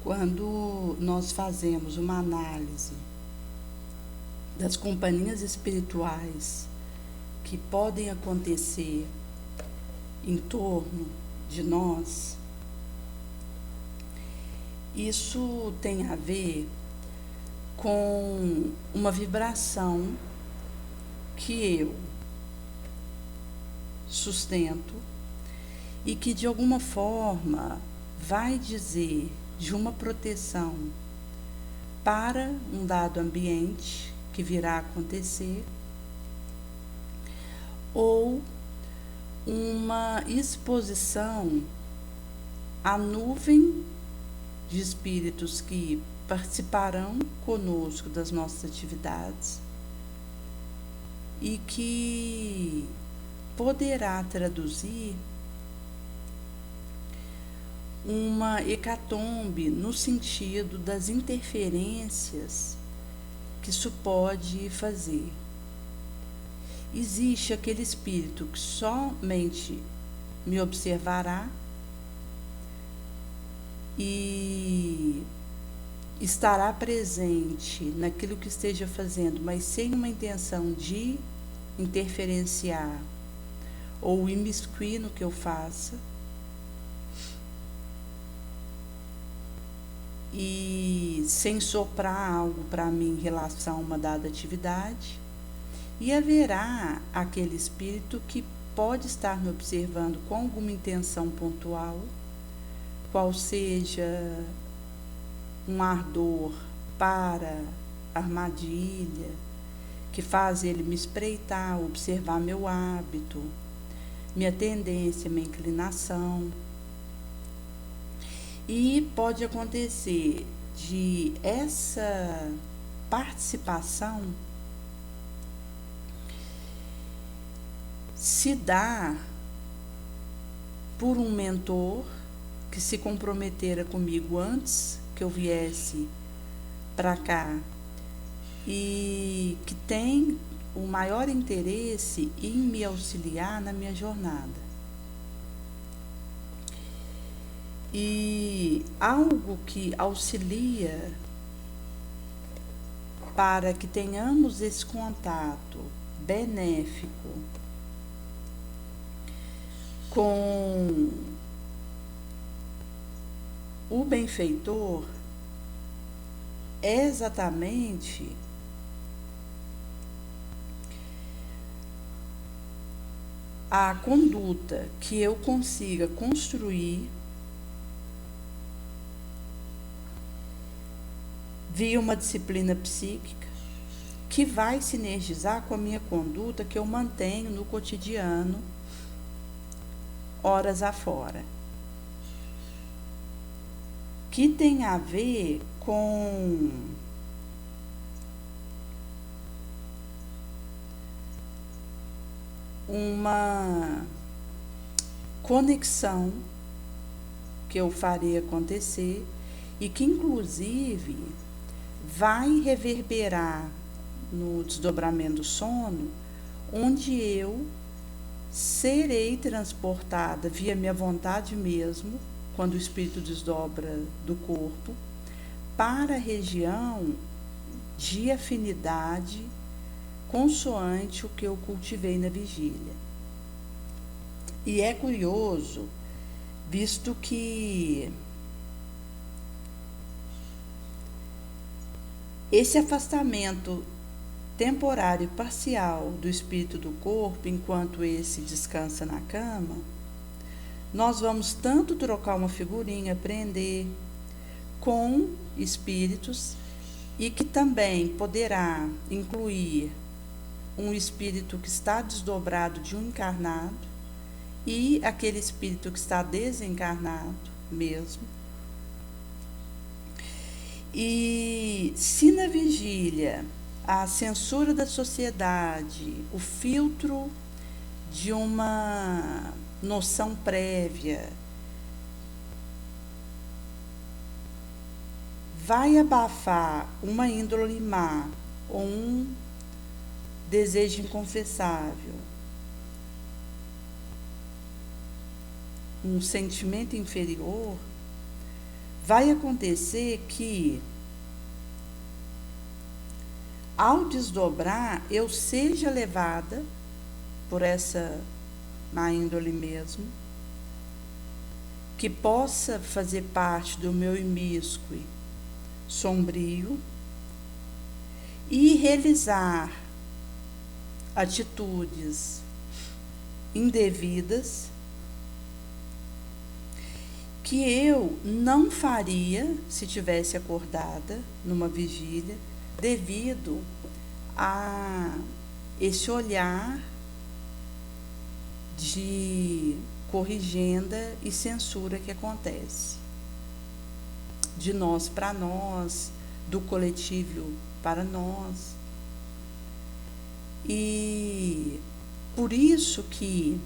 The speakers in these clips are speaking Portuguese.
Quando nós fazemos uma análise das companhias espirituais que podem acontecer em torno de nós, isso tem a ver com uma vibração que eu sustento e que de alguma forma vai dizer de uma proteção para um dado ambiente que virá a acontecer, ou uma exposição à nuvem de espíritos que participarão conosco das nossas atividades e que poderá traduzir uma hecatombe no sentido das interferências que isso pode fazer. Existe aquele espírito que somente me observará e estará presente naquilo que esteja fazendo, mas sem uma intenção de interferenciar ou imiscuir no que eu faça, e sem soprar algo para mim em relação a uma dada atividade. E haverá aquele espírito que pode estar me observando com alguma intenção pontual, qual seja um ardor para armadilha, que faz ele me espreitar, observar meu hábito, minha tendência, minha inclinação. E pode acontecer de essa participação se dar por um mentor que se comprometera comigo antes que eu viesse para cá e que tem o maior interesse em me auxiliar na minha jornada. E algo que auxilia para que tenhamos esse contato benéfico com o benfeitor é exatamente a conduta que eu consiga construir via uma disciplina psíquica que vai sinergizar com a minha conduta que eu mantenho no cotidiano, horas afora, que tem a ver com uma conexão que eu farei acontecer e que inclusive vai reverberar no desdobramento do sono, onde eu serei transportada via minha vontade mesmo, quando o espírito desdobra do corpo, para a região de afinidade consoante o que eu cultivei na vigília. E é curioso, visto que esse afastamento temporário e parcial do espírito do corpo, enquanto esse descansa na cama, nós vamos tanto trocar uma figurinha, aprender com espíritos, e que também poderá incluir um espírito que está desdobrado de um encarnado e aquele espírito que está desencarnado mesmo. E se na vigília a censura da sociedade, o filtro de uma noção prévia vai abafar uma índole má ou um desejo inconfessável, um sentimento inferior, vai acontecer que, ao desdobrar, eu seja levada por essa má índole mesmo, que possa fazer parte do meu imíscue sombrio e realizar atitudes indevidas que eu não faria se tivesse acordada numa vigília, devido a esse olhar de corrigenda e censura que acontece. De nós para nós, do coletivo para nós. E por isso que,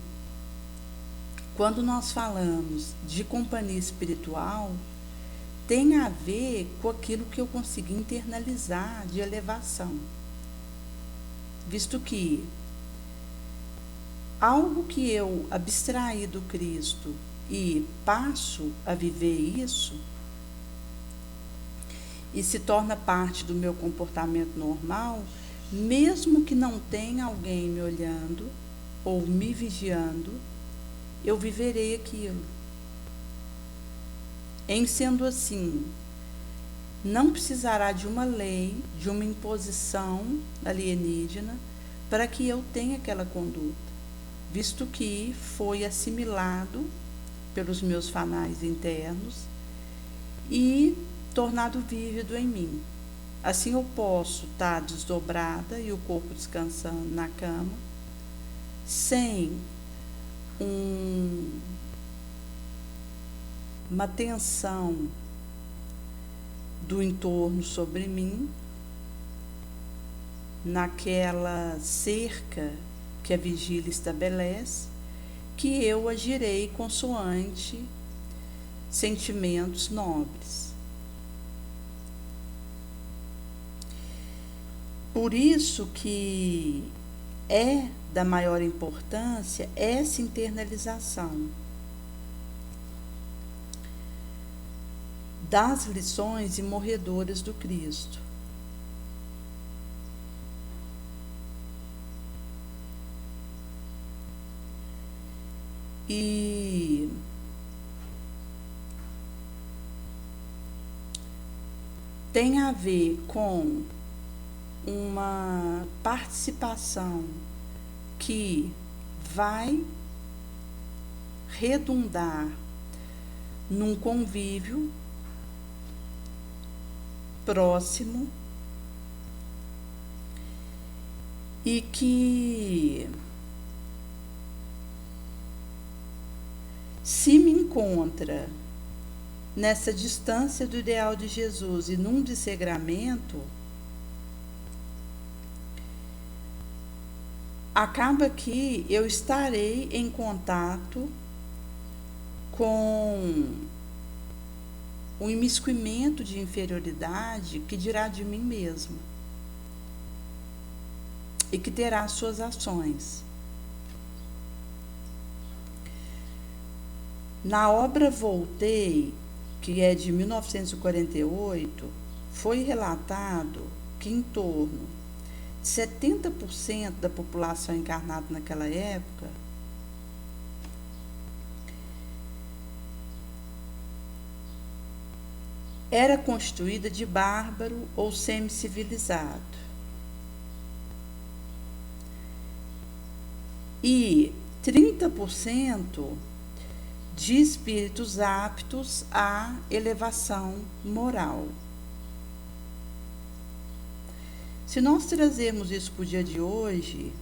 quando nós falamos de companhia espiritual, tem a ver com aquilo que eu consegui internalizar de elevação. Visto que algo que eu abstraí do Cristo e passo a viver isso, e se torna parte do meu comportamento normal, mesmo que não tenha alguém me olhando ou me vigiando, eu viverei aquilo. Em sendo assim, não precisará de uma lei, de uma imposição alienígena para que eu tenha aquela conduta, visto que foi assimilado pelos meus fanais internos e tornado vívido em mim. Assim eu posso estar desdobrada e o corpo descansando na cama, sem uma tensão do entorno sobre mim, naquela cerca que a vigília estabelece, que eu agirei consoante sentimentos nobres. Por isso que é da maior importância essa internalização das lições imorredoras do Cristo. E tem a ver com uma participação que vai redundar num convívio próximo e que, se me encontra nessa distância do ideal de Jesus e num dessegramento, acaba que eu estarei em contato com o imiscuimento de inferioridade que dirá de mim mesma e que terá suas ações. Na obra Voltei, que é de 1948, foi relatado que em torno 70% da população encarnada naquela época era constituída de bárbaro ou semi-civilizado. E 30% de espíritos aptos à elevação moral. Se nós trazermos isso para o dia de hoje,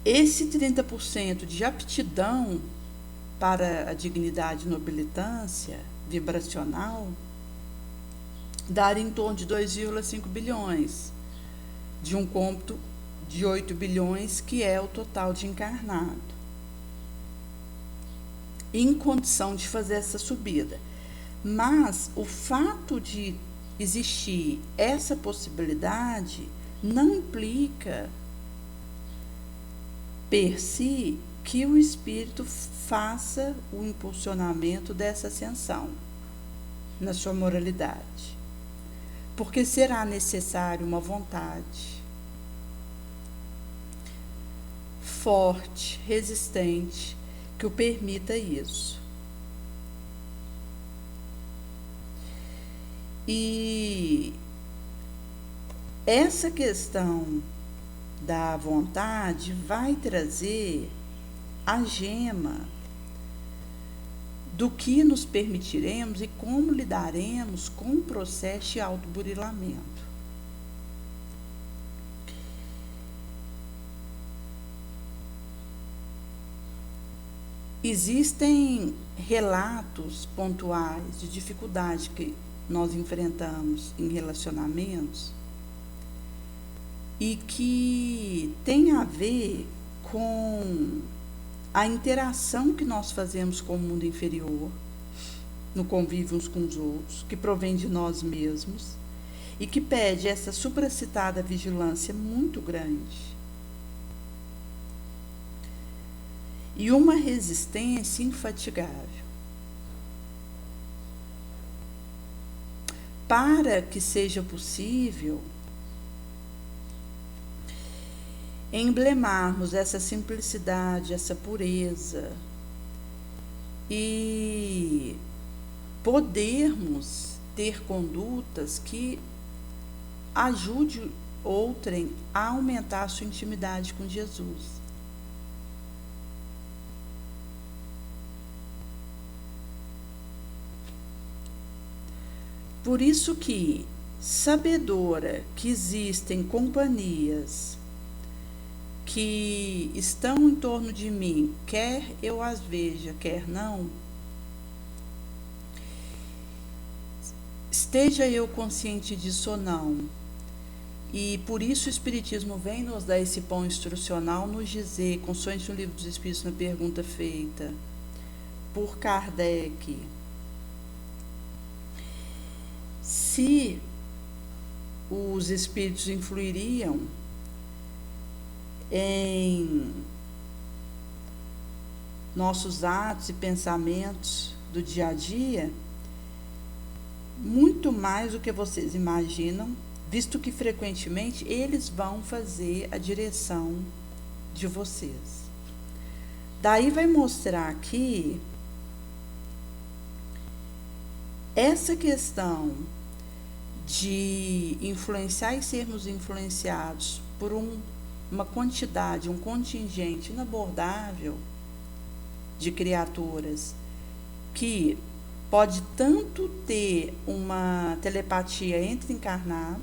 esse 30% de aptidão para a dignidade e nobilitância vibracional daria em torno de 2,5 bilhões, de um cômputo de 8 bilhões, que é o total de encarnado, em condição de fazer essa subida. Mas o fato de existir essa possibilidade não implica, per si, que o espírito faça o impulsionamento dessa ascensão na sua moralidade, porque será necessário uma vontade forte, resistente, que o permita isso. E essa questão da vontade vai trazer a gema do que nos permitiremos e como lidaremos com o processo de autoburilamento. Existem relatos pontuais de dificuldade que nós enfrentamos em relacionamentos e que tem a ver com a interação que nós fazemos com o mundo inferior, no convívio uns com os outros, que provém de nós mesmos e que pede essa supracitada vigilância muito grande e uma resistência infatigável. Para que seja possível emblemarmos essa simplicidade, essa pureza e podermos ter condutas que ajude outrem a aumentar a sua intimidade com Jesus. Por isso que, sabedora que existem companhias que estão em torno de mim, quer eu as veja, quer não, esteja eu consciente disso ou não, e por isso o Espiritismo vem nos dar esse pão instrucional, nos dizer, consoante o Livro dos Espíritos, na pergunta feita por Kardec, se os espíritos influiriam em nossos atos e pensamentos do dia a dia, muito mais do que vocês imaginam, visto que frequentemente eles vão fazer a direção de vocês. Daí vai mostrar aqui essa questão de influenciar e sermos influenciados por uma quantidade, um contingente inabordável de criaturas que pode tanto ter uma telepatia entre encarnado,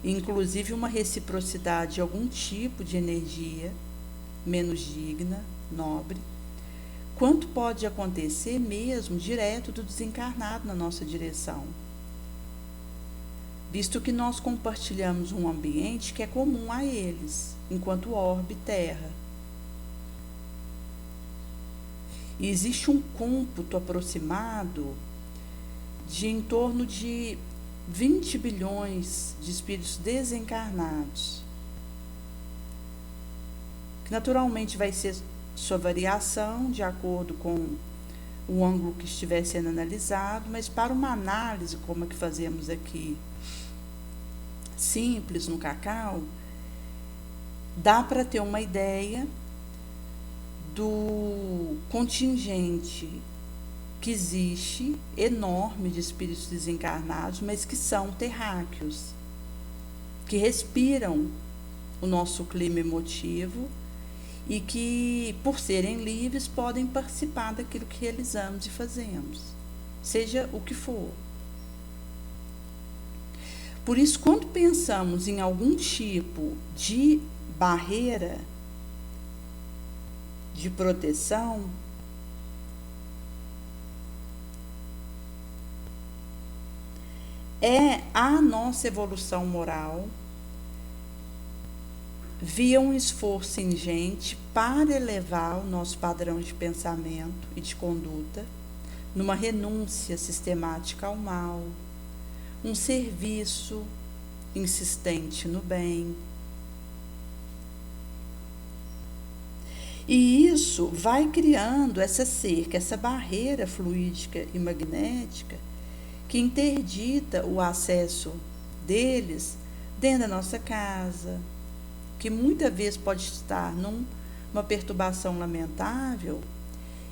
inclusive uma reciprocidade de algum tipo de energia menos digna, nobre, quanto pode acontecer mesmo direto do desencarnado na nossa direção, visto que nós compartilhamos um ambiente que é comum a eles, enquanto orbe Terra. E existe um cômputo aproximado de em torno de 20 bilhões de espíritos desencarnados, que naturalmente vai ser sua variação de acordo com o ângulo que estiver sendo analisado, mas para uma análise como a que fazemos aqui, simples no cacau, dá para ter uma ideia do contingente que existe, enorme, de espíritos desencarnados, mas que são terráqueos, que respiram o nosso clima emotivo e que, por serem livres, podem participar daquilo que realizamos e fazemos, seja o que for. Por isso, quando pensamos em algum tipo de barreira de proteção, é a nossa evolução moral via um esforço ingente para elevar o nosso padrão de pensamento e de conduta, numa renúncia sistemática ao mal, um serviço insistente no bem. E isso vai criando essa cerca, essa barreira fluídica e magnética que interdita o acesso deles dentro da nossa casa, que muitas vezes pode estar numa perturbação lamentável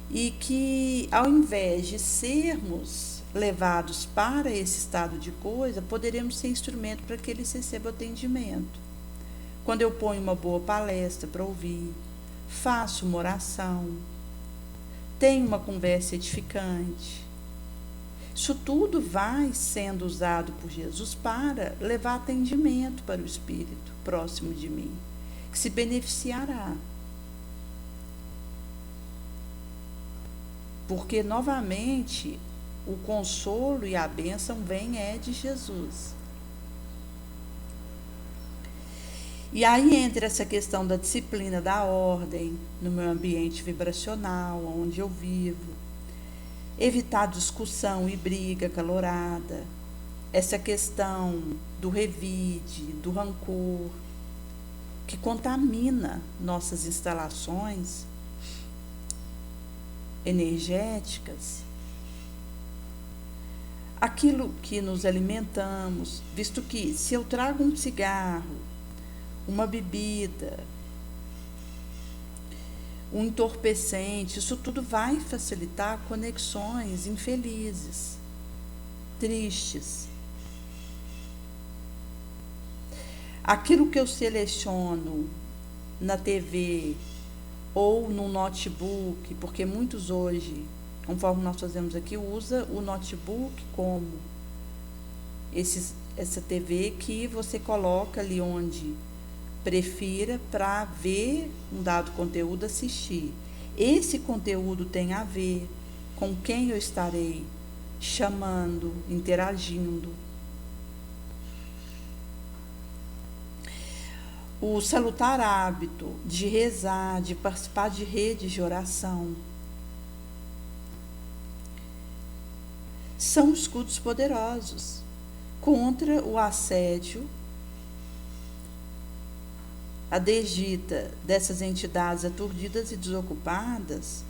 e que, ao invés de sermos levados para esse estado de coisa, poderemos ser instrumento para que eles recebam atendimento. Quando eu ponho uma boa palestra para ouvir, faço uma oração, tenho uma conversa edificante, isso tudo vai sendo usado por Jesus para levar atendimento para o espírito próximo de mim, que se beneficiará. Porque, novamente, o consolo e a bênção vem de Jesus. E aí entra essa questão da disciplina, da ordem, no meu ambiente vibracional, onde eu vivo. Evitar discussão e briga acalorada. Essa questão do revide, do rancor, que contamina nossas instalações energéticas, aquilo que nos alimentamos, visto que se eu trago um cigarro, uma bebida, um entorpecente, isso tudo vai facilitar conexões infelizes, tristes. Aquilo que eu seleciono na TV ou no notebook, porque muitos hoje, conforme nós fazemos aqui, usa o notebook como essa TV que você coloca ali onde prefira para ver um dado conteúdo, assistir. Esse conteúdo tem a ver com quem eu estarei chamando, interagindo. O salutar hábito de rezar, de participar de redes de oração, são escudos poderosos contra o assédio, a desdita dessas entidades aturdidas e desocupadas,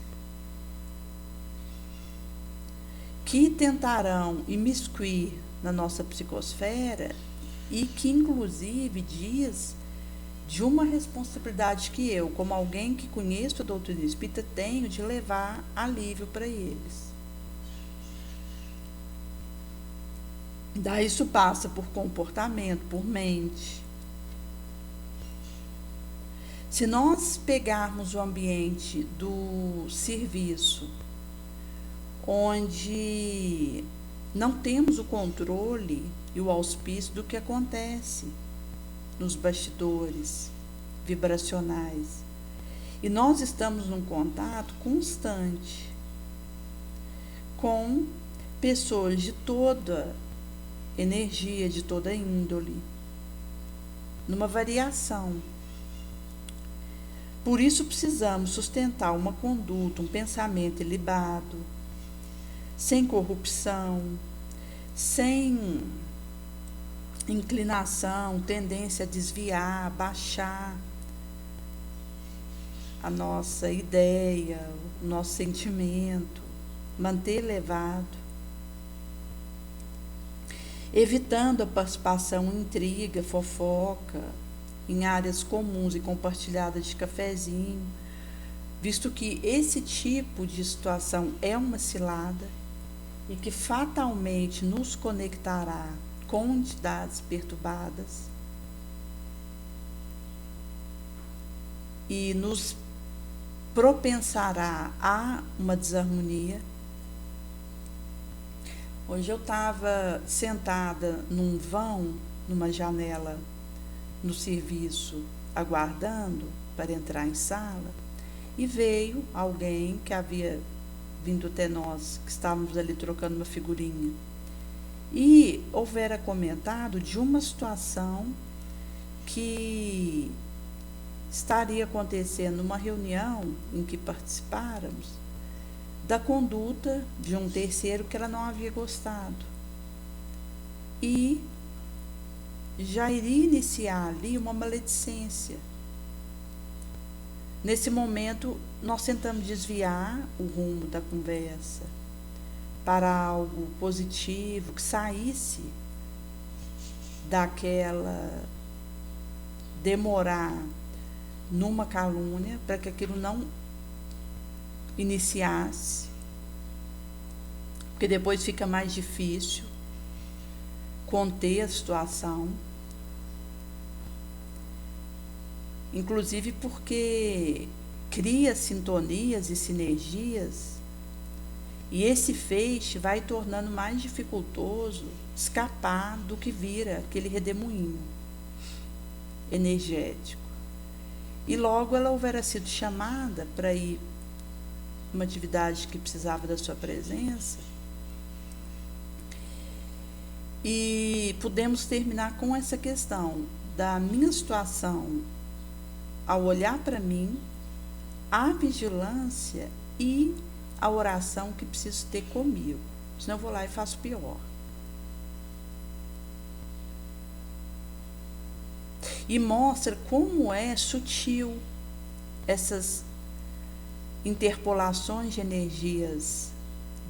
que tentarão imiscuir na nossa psicosfera e que, inclusive, diz de uma responsabilidade que eu, como alguém que conheço a doutrina espírita, tenho de levar alívio para eles. Daí isso passa por comportamento, por mente. Se nós pegarmos o ambiente do serviço, onde não temos o controle e o auspício do que acontece nos bastidores vibracionais, e nós estamos num contato constante com pessoas de toda energia, de toda índole, numa variação. Por isso precisamos sustentar uma conduta, um pensamento ilibado, sem corrupção, sem inclinação, tendência a desviar, a baixar a nossa ideia, o nosso sentimento, manter elevado, evitando a participação em intriga, fofoca, em áreas comuns e compartilhadas de cafezinho, visto que esse tipo de situação é uma cilada e que fatalmente nos conectará com entidades perturbadas e nos propensará a uma desarmonia. Hoje eu estava sentada num vão, numa janela no serviço, aguardando para entrar em sala, e veio alguém que havia vindo até nós, que estávamos ali trocando uma figurinha, e houvera comentado de uma situação que estaria acontecendo numa reunião em que participáramos, da conduta de um terceiro que ela não havia gostado. E já iria iniciar ali uma maledicência Nesse momento, nós tentamos desviar o rumo da conversa para algo positivo, que saísse daquela demorar numa calúnia, para que aquilo não iniciasse, porque depois fica mais difícil conter a situação, inclusive porque cria sintonias e sinergias, e esse feixe vai tornando mais dificultoso escapar do que vira aquele redemoinho energético. E logo ela houvera sido chamada para ir uma atividade que precisava da sua presença, e pudemos terminar com essa questão da minha situação ao olhar para mim, a vigilância e a oração que preciso ter comigo, senão eu vou lá e faço pior. E mostra como é sutil essas interpolações de energias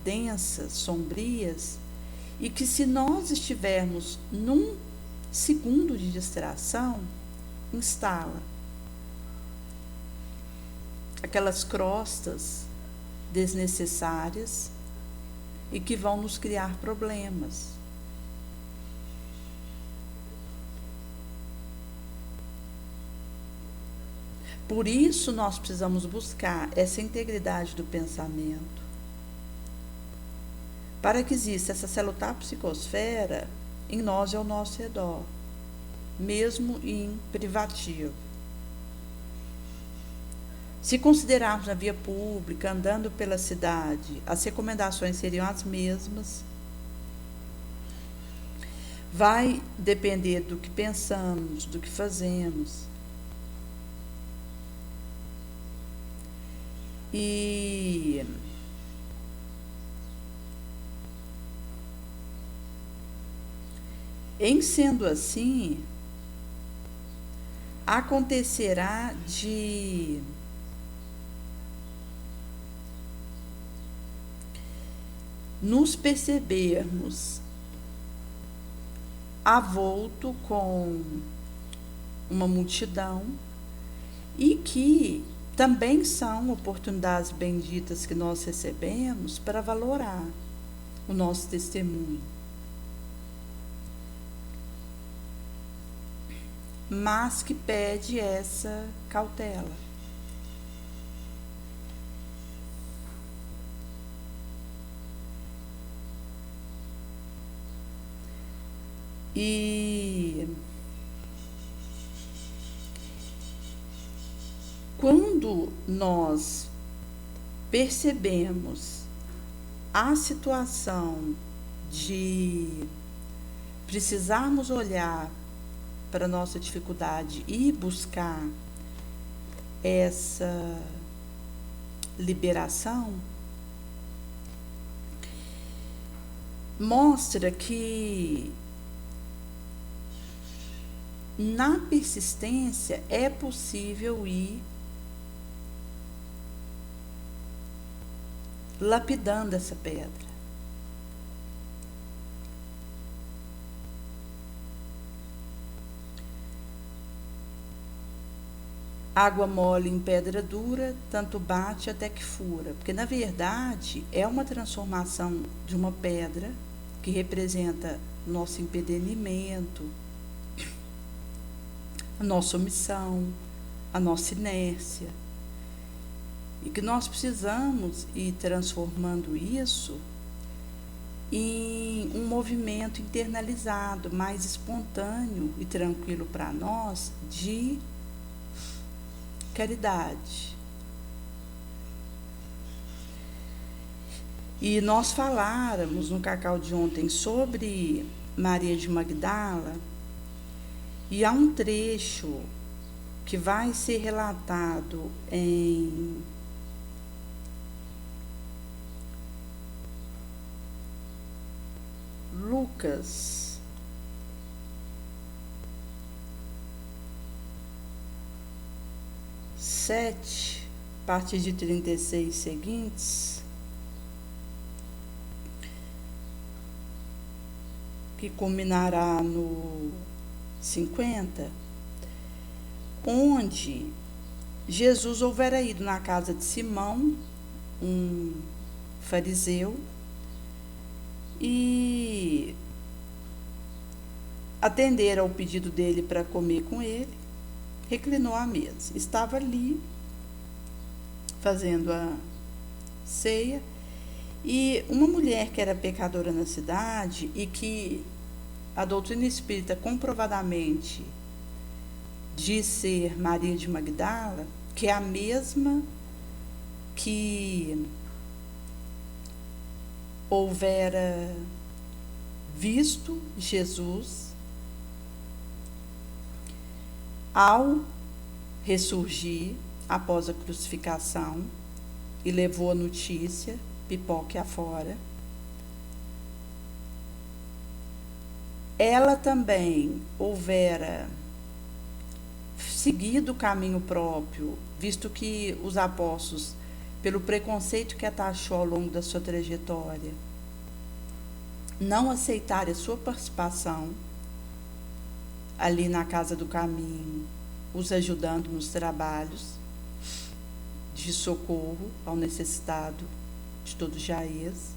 densas, sombrias, e que se nós estivermos num segundo de distração, instala aquelas crostas desnecessárias e que vão nos criar problemas. Por isso nós precisamos buscar essa integridade do pensamento, para que exista essa salutar psicosfera em nós e ao nosso redor, mesmo em privativo. Se considerarmos na via pública, andando pela cidade, as recomendações seriam as mesmas. Vai depender do que pensamos, do que fazemos. E em sendo assim, acontecerá de nos percebermos avolto com uma multidão, e que também são oportunidades benditas que nós recebemos para valorar o nosso testemunho, mas que pede essa cautela. E quando nós percebemos a situação de precisarmos olhar para a nossa dificuldade e buscar essa liberação, mostra que na persistência é possível ir lapidando essa pedra. Água mole em pedra dura, tanto bate até que fura. Porque, na verdade, é uma transformação de uma pedra que representa nosso impedimento, a nossa omissão, a nossa inércia. E que nós precisamos ir transformando isso em um movimento internalizado, mais espontâneo e tranquilo para nós, de caridade. E nós faláramos no Cacau de ontem sobre Maria de Magdala, e há um trecho que vai ser relatado em Lucas, 7, a partir de 36 seguintes, que culminará no 50, onde Jesus houvera ido na casa de Simão, um fariseu, e atender ao pedido dele para comer com ele, reclinou à mesa. Estava ali fazendo a ceia, e uma mulher que era pecadora na cidade e que a doutrina espírita comprovadamente diz ser Maria de Magdala, que é a mesma que houvera visto Jesus ao ressurgir após a crucificação e levou a notícia, pipoque afora. Ela também houvera seguido o caminho próprio, visto que os apóstolos, pelo preconceito que a taxou ao longo da sua trajetória, não aceitaram a sua participação ali na casa do caminho, os ajudando nos trabalhos de socorro ao necessitado de todo jaez.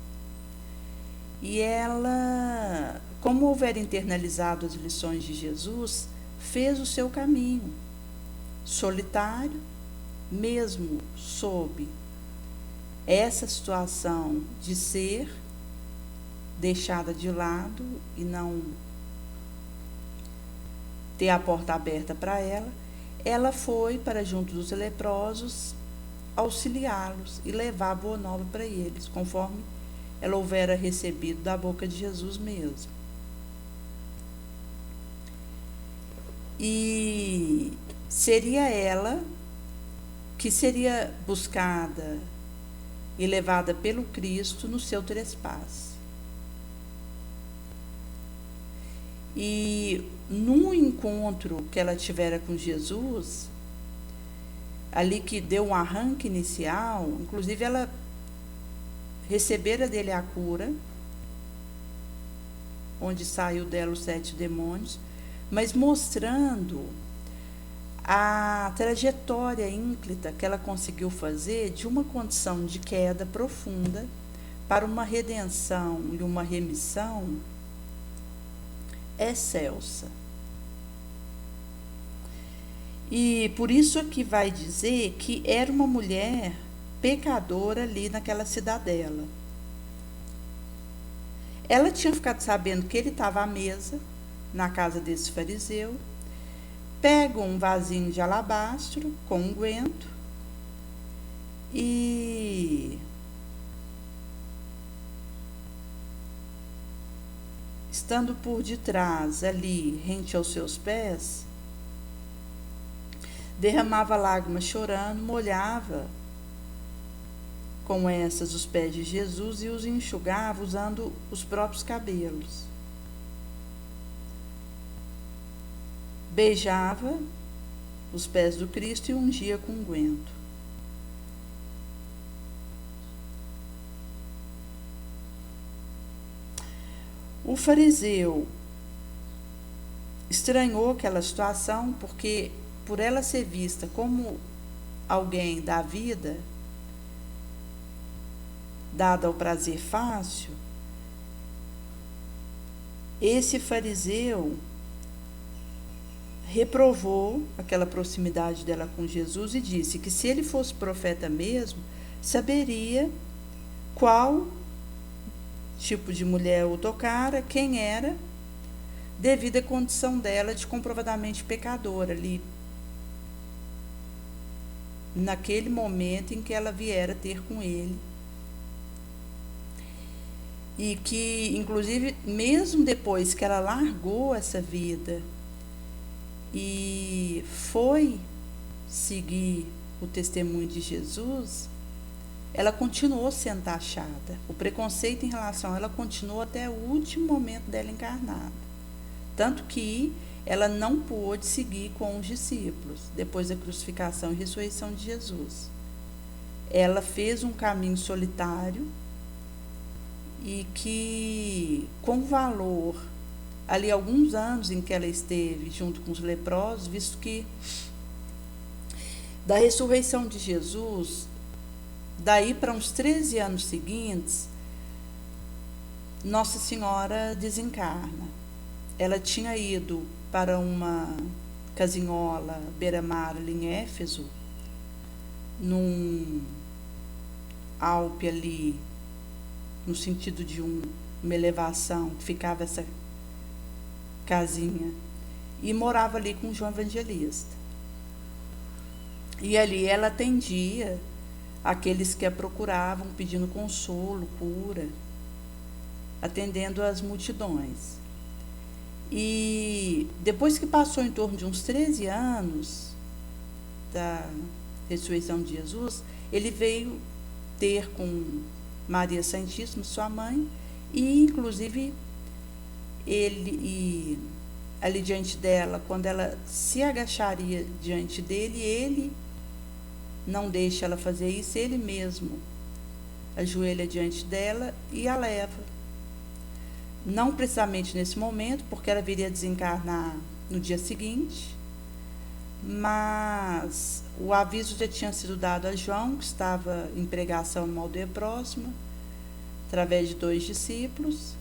E ela, como houver internalizado as lições de Jesus, fez o seu caminho, solitário, mesmo sob essa situação de ser deixada de lado e não ter a porta aberta para ela, ela foi para junto dos leprosos auxiliá-los e levar a boa nova para eles, conforme ela houvera recebido da boca de Jesus mesmo. E seria ela que seria buscada e levada pelo Cristo no seu trespasse. E num encontro que ela tivera com Jesus, ali que deu um arranque inicial, inclusive ela recebera dele a cura, onde saiu dela os 7 demônios, mas mostrando a trajetória ínclita que ela conseguiu fazer de uma condição de queda profunda para uma redenção e uma remissão excelsa. E por isso aqui vai dizer que era uma mulher pecadora ali naquela cidadela. Ela tinha ficado sabendo que ele estava à mesa na casa desse fariseu, pega um vasinho de alabastro com unguento e estando por detrás ali, rente aos seus pés, derramava lágrimas chorando, molhava com essas os pés de Jesus e os enxugava usando os próprios cabelos. Beijava os pés do Cristo e ungia com unguento. O fariseu estranhou aquela situação porque, por ela ser vista como alguém da vida, dada ao prazer fácil, esse fariseu reprovou aquela proximidade dela com Jesus e disse que se ele fosse profeta mesmo, saberia qual tipo de mulher o tocara, quem era, devido à condição dela de comprovadamente pecadora ali, naquele momento em que ela viera ter com ele. E que, inclusive, mesmo depois que ela largou essa vida e foi seguir o testemunho de Jesus, ela continuou sendo taxada. O preconceito em relação a ela continuou até o último momento dela encarnada. Tanto que ela não pôde seguir com os discípulos depois da crucificação e ressurreição de Jesus. Ela fez um caminho solitário e que, com valor, ali alguns anos em que ela esteve junto com os leprosos, visto que da ressurreição de Jesus, daí para uns 13 anos seguintes, Nossa Senhora desencarna. Ela tinha ido para uma casinhola beira-mar ali em Éfeso, num Alpe ali, no sentido de uma elevação, que ficava essa casinha, e morava ali com João Evangelista. E ali ela atendia aqueles que a procuravam, pedindo consolo, cura, atendendo as multidões. E depois que passou em torno de uns 13 anos da ressurreição de Jesus, ele veio ter com Maria Santíssima, sua mãe, e inclusive ele, ali diante dela, quando ela se agacharia diante dele, ele não deixa ela fazer isso, ele mesmo ajoelha diante dela e a leva. Não precisamente nesse momento, porque ela viria desencarnar no dia seguinte, mas o aviso já tinha sido dado a João, que estava em pregação numa aldeia próxima, através de 2 discípulos.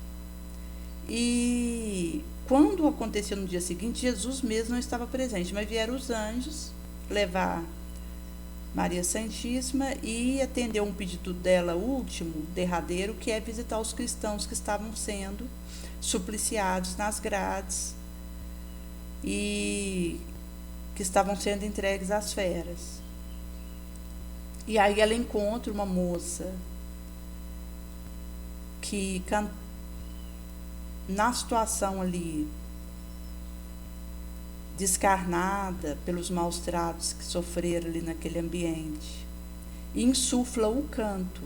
E quando aconteceu no dia seguinte, Jesus mesmo não estava presente, mas vieram os anjos levar Maria Santíssima e atender um pedido dela último, derradeiro, que é visitar os cristãos que estavam sendo supliciados nas grades e que estavam sendo entregues às feras. E aí ela encontra uma moça que, na situação ali, descarnada pelos maus tratos que sofreram ali naquele ambiente, e insufla o canto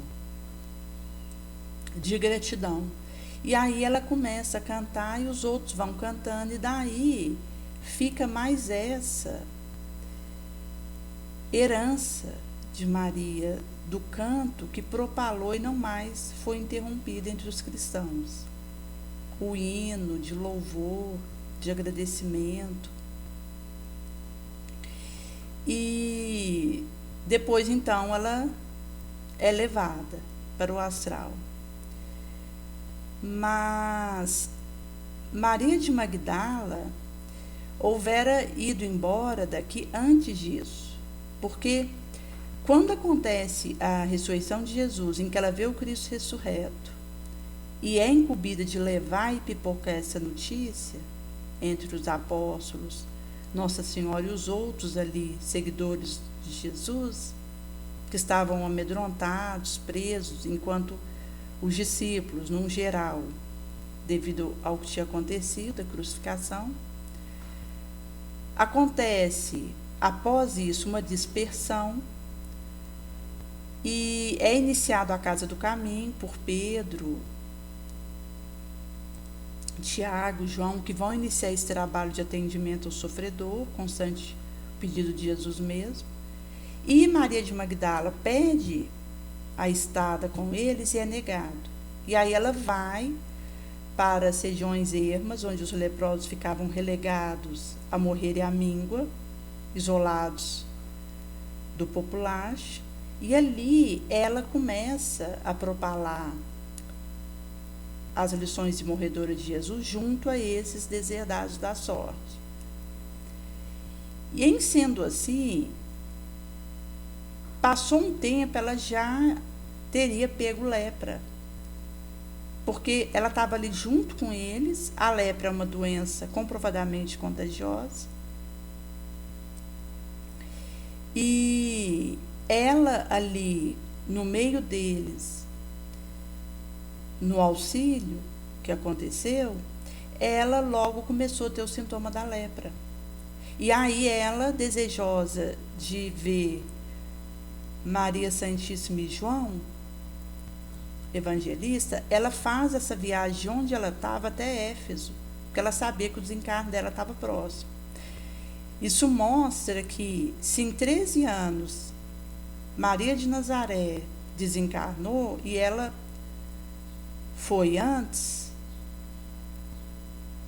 de gratidão. E aí ela começa a cantar e os outros vão cantando, e daí fica mais essa herança de Maria do canto que propalou e não mais foi interrompida entre os cristãos. O hino de louvor, de agradecimento. E depois, então, ela é levada para o astral. Mas Maria de Magdala houvera ido embora daqui antes disso, porque quando acontece a ressurreição de Jesus, em que ela vê o Cristo ressurreto, e é incumbida de levar e pipocar essa notícia entre os apóstolos, Nossa Senhora e os outros ali, seguidores de Jesus, que estavam amedrontados, presos, enquanto os discípulos, num geral, devido ao que tinha acontecido, a crucificação, acontece, após isso, uma dispersão, e é iniciado a Casa do Caminho por Pedro, Tiago, João, que vão iniciar esse trabalho de atendimento ao sofredor, constante pedido de Jesus mesmo. E Maria de Magdala pede a estada com eles e é negado. E aí ela vai para as regiões ermas, onde os leprosos ficavam relegados a morrer à míngua, isolados do populacho, e ali ela começa a propalar as lições de morredora de Jesus junto a esses deserdados da sorte. E em sendo assim, passou um tempo, ela já teria pego lepra, porque ela estava ali junto com eles. A lepra é uma doença comprovadamente contagiosa, e ela ali no meio deles, no auxílio que aconteceu, ela logo começou a ter o sintoma da lepra. E aí ela, desejosa de ver Maria Santíssima e João Evangelista, ela faz essa viagem de onde ela estava até Éfeso, porque ela sabia que o desencarne dela estava próximo. Isso mostra que, se em 13 anos Maria de Nazaré desencarnou e ela foi antes,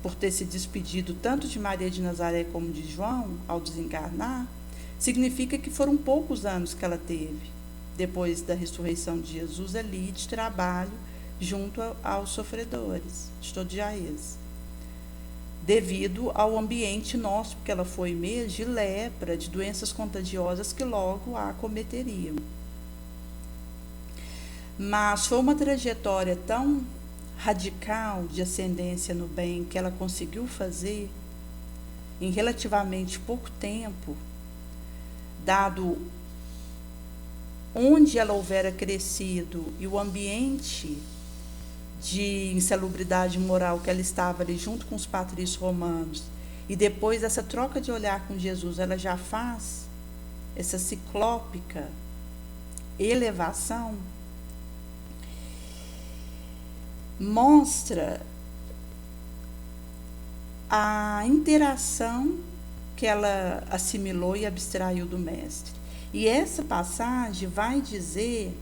por ter se despedido tanto de Maria de Nazaré como de João ao desencarnar, significa que foram poucos anos que ela teve, depois da ressurreição de Jesus, ali de trabalho junto aos sofredores de todo Jaez, devido ao ambiente nosso, porque ela foi mesmo de lepra, de doenças contagiosas que logo a acometeriam. Mas foi uma trajetória tão radical de ascendência no bem que ela conseguiu fazer em relativamente pouco tempo, dado onde ela houvera crescido e o ambiente de insalubridade moral que ela estava ali junto com os patrícios romanos, e depois dessa troca de olhar com Jesus, ela já faz essa ciclópica elevação, mostra a interação que ela assimilou e abstraiu do mestre. E essa passagem vai dizer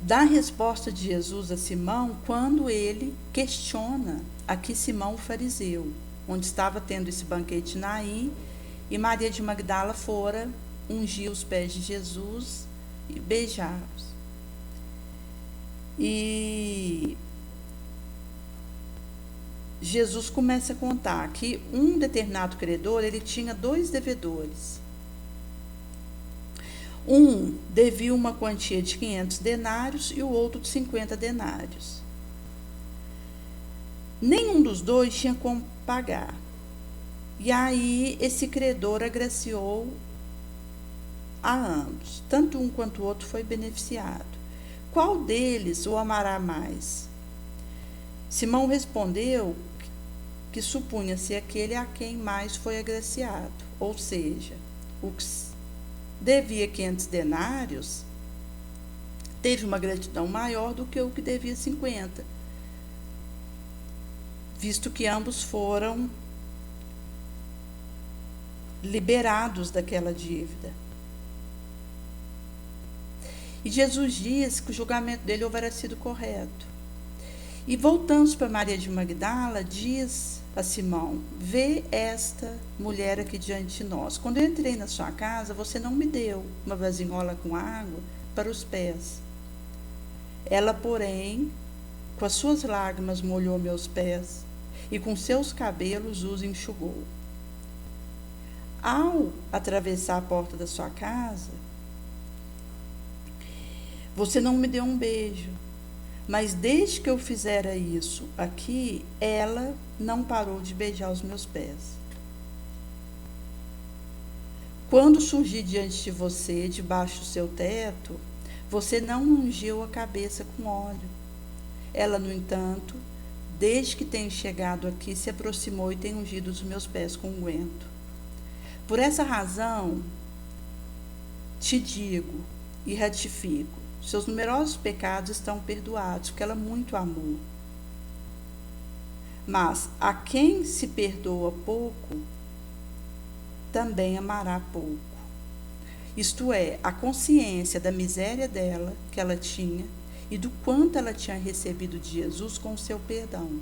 da resposta de Jesus a Simão quando ele questiona aqui Simão o fariseu, onde estava tendo esse banquete Naim, e Maria de Magdala fora ungir os pés de Jesus e beijá-los. E Jesus começa a contar que um determinado credor, ele tinha 2 devedores. Um devia uma quantia de 500 denários e o outro de 50 denários. Nenhum dos dois tinha como pagar. E aí esse credor agraciou a ambos. Tanto um quanto o outro foi beneficiado. Qual deles o amará mais? Simão respondeu que supunha ser aquele a quem mais foi agraciado, ou seja, o que devia 500 denários teve uma gratidão maior do que o que devia 50, visto que ambos foram liberados daquela dívida. E Jesus diz que o julgamento dele houvera sido correto. E voltando para Maria de Magdala, diz a Simão: vê esta mulher aqui diante de nós. Quando eu entrei na sua casa, você não me deu uma vasinhola com água para os pés. Ela, porém, com as suas lágrimas molhou meus pés e com seus cabelos os enxugou. Ao atravessar a porta da sua casa, você não me deu um beijo, mas desde que eu fizera isso aqui, ela não parou de beijar os meus pés. Quando surgi diante de você, debaixo do seu teto, você não ungiu a cabeça com óleo. Ela, no entanto, desde que tenho chegado aqui, se aproximou e tem ungido os meus pés com unguento. Por essa razão, te digo e ratifico, seus numerosos pecados estão perdoados, porque ela muito amou. Mas a quem se perdoa pouco, também amará pouco. Isto é, a consciência da miséria dela, que ela tinha, e do quanto ela tinha recebido de Jesus com o seu perdão.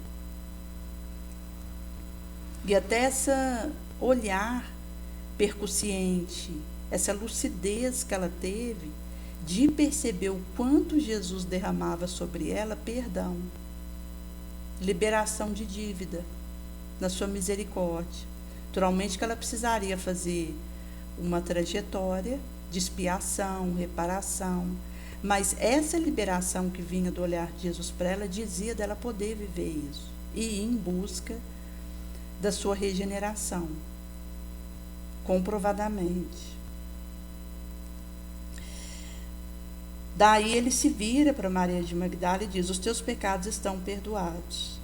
E até essa olhar percussiente, essa lucidez que ela teve, de perceber o quanto Jesus derramava sobre ela perdão, liberação de dívida, na sua misericórdia. Naturalmente que ela precisaria fazer uma trajetória de expiação, reparação, mas essa liberação que vinha do olhar de Jesus para ela dizia dela poder viver isso e ir em busca da sua regeneração, comprovadamente. Daí ele se vira para Maria de Magdala e diz: os teus pecados estão perdoados.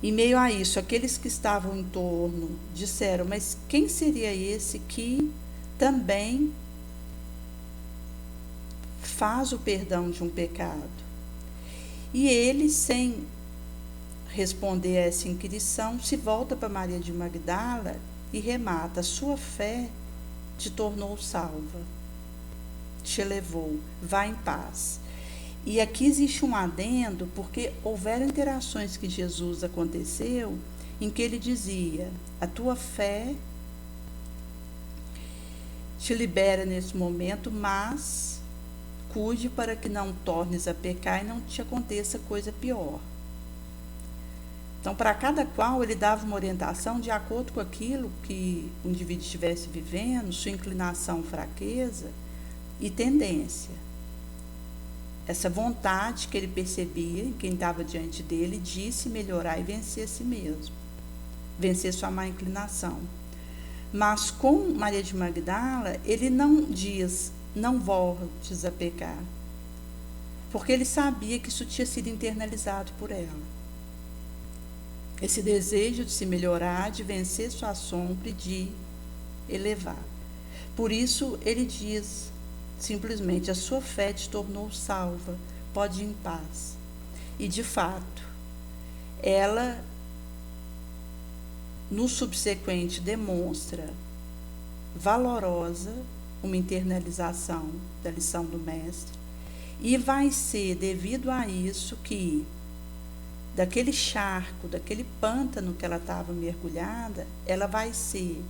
Em meio a isso, aqueles que estavam em torno disseram: mas quem seria esse que também faz o perdão de um pecado? E ele, sem responder a essa inquirição, se volta para Maria de Magdala e remata: sua fé te tornou salva, te levou, vá em paz. E aqui existe um adendo, porque houveram interações que Jesus aconteceu, em que ele dizia: a tua fé te libera nesse momento, mas cuide para que não tornes a pecar e não te aconteça coisa pior. Então, para cada qual, ele dava uma orientação de acordo com aquilo que o indivíduo estivesse vivendo, sua inclinação, fraqueza e tendência. Essa vontade que ele percebia em quem estava diante dele de se melhorar e vencer a si mesmo, vencer sua má inclinação. Mas com Maria de Magdala, ele não diz: não voltes a pecar, porque ele sabia que isso tinha sido internalizado por ela. Esse desejo de se melhorar, de vencer sua sombra e de elevar. Por isso, ele diz simplesmente: a sua fé te tornou salva, pode ir em paz. E, de fato, ela, no subsequente, demonstra valorosa uma internalização da lição do Mestre, e vai ser devido a isso que, daquele charco, daquele pântano que ela estava mergulhada, ela vai ser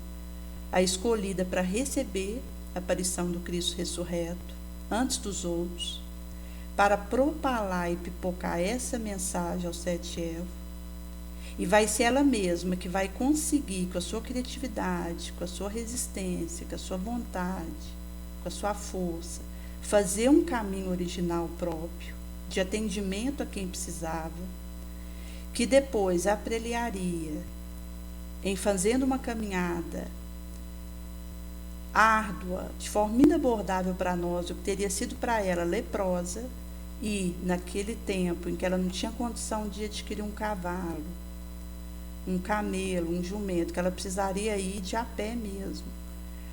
a escolhida para receber a aparição do Cristo ressurreto antes dos outros, para propalar e pipocar essa mensagem aos 7 elfos, e vai ser ela mesma que vai conseguir, com a sua criatividade, com a sua resistência, com a sua vontade, com a sua força, fazer um caminho original próprio, de atendimento a quem precisava, que depois apreliaria em fazendo uma caminhada árdua, de forma inabordável para nós, o que teria sido para ela leprosa, e naquele tempo em que ela não tinha condição de adquirir um cavalo, um camelo, um jumento, que ela precisaria ir de a pé mesmo,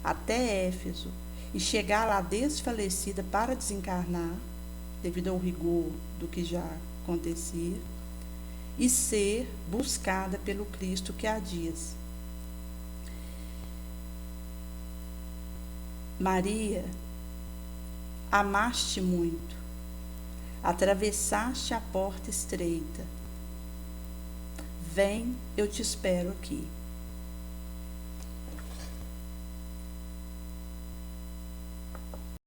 até Éfeso, e chegar lá desfalecida para desencarnar, devido ao rigor do que já acontecia, e ser buscada pelo Cristo que a diz: Maria, amaste muito, atravessaste a porta estreita, vem, eu te espero aqui.